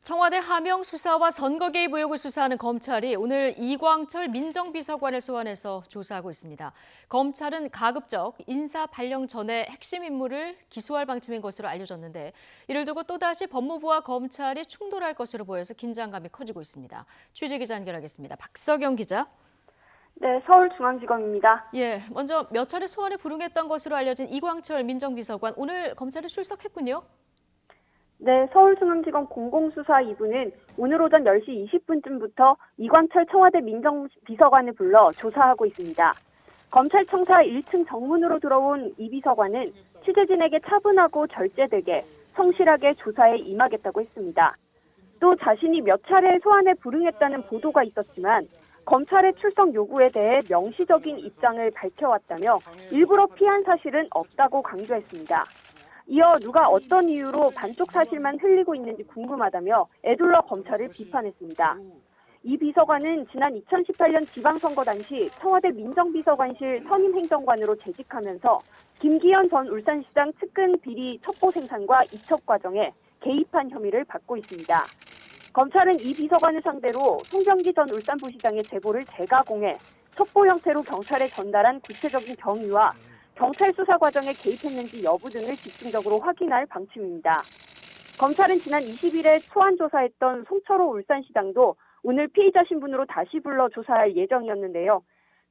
청와대 하명 수사와 선거 개입 의혹을 수사하는 검찰이 오늘 이광철 민정비서관을 소환해서 조사하고 있습니다. 검찰은 가급적 인사 발령 전에 핵심 인물을 기소할 방침인 것으로 알려졌는데 이를 두고 또다시 법무부와 검찰이 충돌할 것으로 보여서 긴장감이 커지고 있습니다. 취재기자 연결하겠습니다. 박석영 기자. 네, 서울중앙지검입니다. 먼저 몇 차례 소환에 불응했던 것으로 알려진 이광철 민정비서관, 오늘 검찰에 출석했군요. 네, 서울중앙지검 공공수사 2부는 오늘 오전 10시 20분쯤부터 이광철 청와대 민정비서관을 불러 조사하고 있습니다. 검찰청사 1층 정문으로 들어온 이 비서관은 취재진에게 차분하고 절제되게 성실하게 조사에 임하겠다고 했습니다. 또 자신이 몇 차례 소환에 불응했다는 보도가 있었지만 검찰의 출석 요구에 대해 명시적인 입장을 밝혀왔다며 일부러 피한 사실은 없다고 강조했습니다. 이어 누가 어떤 이유로 반쪽 사실만 흘리고 있는지 궁금하다며 애둘러 검찰을 비판했습니다. 이 비서관은 지난 2018년 지방선거 당시 청와대 민정비서관실 선임행정관으로 재직하면서 김기현 전 울산시장 측근 비리 첩보 생산과 이첩 과정에 개입한 혐의를 받고 있습니다. 검찰은 이 비서관을 상대로 송병기 전 울산부시장의 제보를 재가공해 첩보 형태로 경찰에 전달한 구체적인 경위와 경찰 수사 과정에 개입했는지 여부 등을 집중적으로 확인할 방침입니다. 검찰은 지난 20일에 소환 조사했던 송철호 울산시장도 오늘 피의자 신분으로 다시 불러 조사할 예정이었는데요.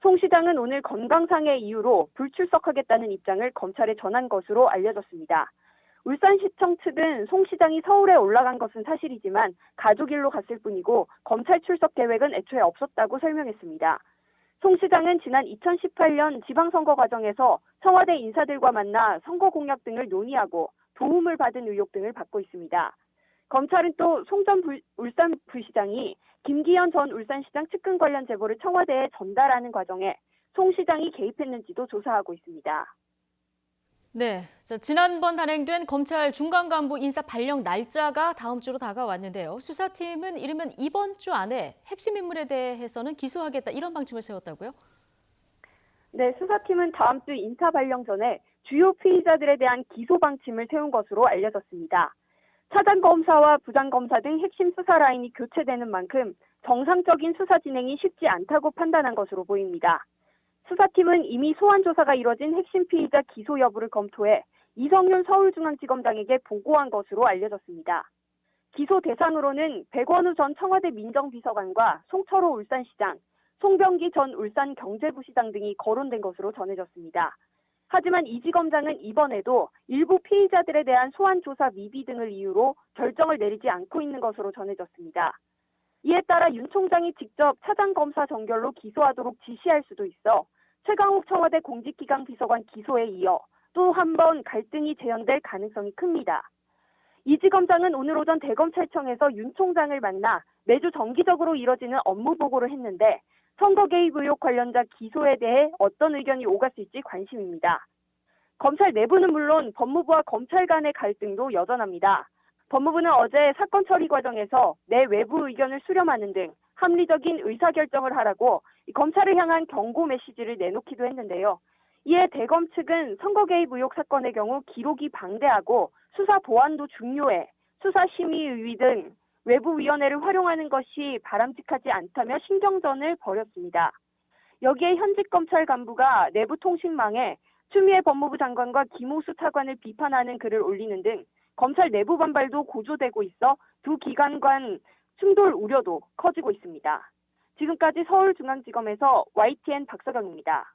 송 시장은 오늘 건강상의 이유로 불출석하겠다는 입장을 검찰에 전한 것으로 알려졌습니다. 울산시청 측은 송 시장이 서울에 올라간 것은 사실이지만 가족 일로 갔을 뿐이고 검찰 출석 계획은 애초에 없었다고 설명했습니다. 송 시장은 지난 2018년 지방선거 과정에서 청와대 인사들과 만나 선거 공약 등을 논의하고 도움을 받은 의혹 등을 받고 있습니다. 검찰은 또 송 전 울산부시장이 김기현 전 울산시장 측근 관련 제보를 청와대에 전달하는 과정에 송 시장이 개입했는지도 조사하고 있습니다. 지난번 단행된 검찰 중간 간부 인사 발령 날짜가 다음 주로 다가왔는데요. 수사팀은 이르면 이번 주 안에 핵심 인물에 대해서는 기소하겠다, 이런 방침을 세웠다고요? 네, 수사팀은 다음 주 인사 발령 전에 주요 피의자들에 대한 기소 방침을 세운 것으로 알려졌습니다. 차장검사와 부장검사 등 핵심 수사 라인이 교체되는 만큼 정상적인 수사 진행이 쉽지 않다고 판단한 것으로 보입니다. 수사팀은 이미 소환 조사가 이뤄진 핵심 피의자 기소 여부를 검토해 이성윤 서울중앙지검장에게 보고한 것으로 알려졌습니다. 기소 대상으로는 백원우 전 청와대 민정비서관과 송철호 울산시장, 송병기 전 울산경제부시장 등이 거론된 것으로 전해졌습니다. 하지만 이 지검장은 이번에도 일부 피의자들에 대한 소환 조사 미비 등을 이유로 결정을 내리지 않고 있는 것으로 전해졌습니다. 이에 따라 윤 총장이 직접 차장검사 정결로 기소하도록 지시할 수도 있어 최강욱 청와대 공직기강 비서관 기소에 이어 또 한 번 갈등이 재현될 가능성이 큽니다. 이 지검장은 오늘 오전 대검찰청에서 윤 총장을 만나 매주 정기적으로 이뤄지는 업무 보고를 했는데 선거 개입 의혹 관련자 기소에 대해 어떤 의견이 오갔을지 관심입니다. 검찰 내부는 물론 법무부와 검찰 간의 갈등도 여전합니다. 법무부는 어제 사건 처리 과정에서 내 외부 의견을 수렴하는 등 합리적인 의사결정을 하라고 검찰을 향한 경고 메시지를 내놓기도 했는데요. 이에 대검 측은 선거 개입 의혹 사건의 경우 기록이 방대하고 수사 보안도 중요해 수사심의위 등 외부위원회를 활용하는 것이 바람직하지 않다며 신경전을 벌였습니다. 여기에 현직 검찰 간부가 내부통신망에 추미애 법무부 장관과 김호수 차관을 비판하는 글을 올리는 등 검찰 내부 반발도 고조되고 있어 두 기관 간 충돌 우려도 커지고 있습니다. 지금까지 서울중앙지검에서 YTN 박서경입니다.